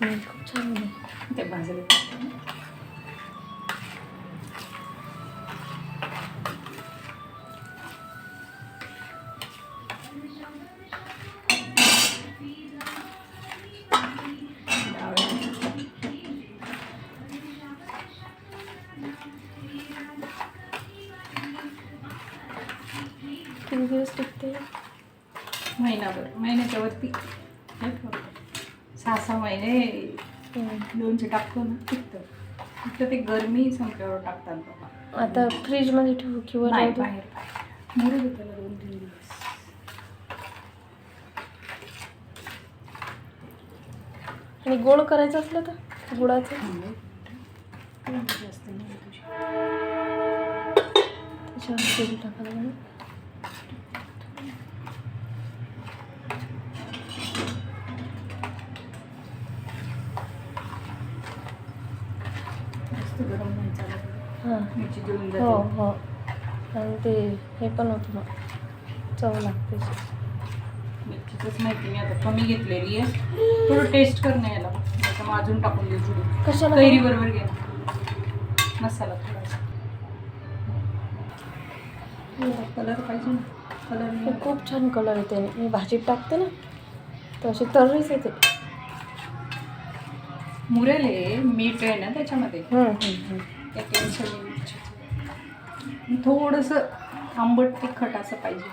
खूप छान आहे ते भाजले किती दिवस टिकते महिनाभर, महिन्याच्या वरती 6-6 महिने लोणचं टाकतो ना टिकतं. फक्त ते गरमी संपल्यावर टाकतात बाबा. आता फ्रीजमध्ये ठेवू किंवा नाही, राहू दे? बाहेर मुरू दे त्याला 2-3 दिवस. आणि गोड करायचं असलं तर गुळाचं जास्त नाही तुझी. त्याच्यावर तेल टाकायला लागेल. जास्त गरम नाही चालत. हां मिरची जळून हो जाते. हो आणि ते हे पण होतं मग चव लागते. मिरचीच माहिती मी आता कमी घेतलेली आहे. थोडं टेस्ट करणं याला आता मग अजून टाकून देऊ थोडी. कशाला कैरी बरोबर घे मसाला थोडासा. कलर पाहिजे ना. कलर हे खूप छान कलर येते. मी भाजीत टाकते ना तर अशी तर्रीच येते. मुरेल आहे, मीठ आहे ना त्याच्यामध्ये. त्या टेन्शन नाही. थोडंसं आंबट तिखट असं पाहिजे.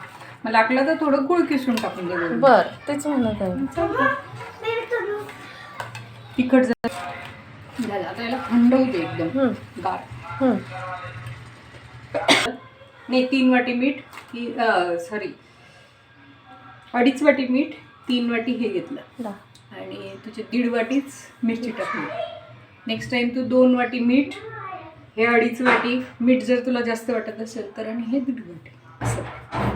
मला लागलं तर थोडं गुळ किसून टाकून दे. बरं तेच म्हणत आहे. तिखट झालं आता याला थंड होऊ दे एकदम गार. नाही 3 वाटी मीठ, सॉरी 2.5 वाटी मीठ, 3 वाटी हे घेतलं आणि तुझे 1.5 वाटीच मिरची टाकली. नेक्स्ट टाइम तू 2 वाटी मीठ, हे 2.5 वाटी मीठ जर तुला जास्त वाटत असेल तर, आणि हे 1.5 वाटी असं.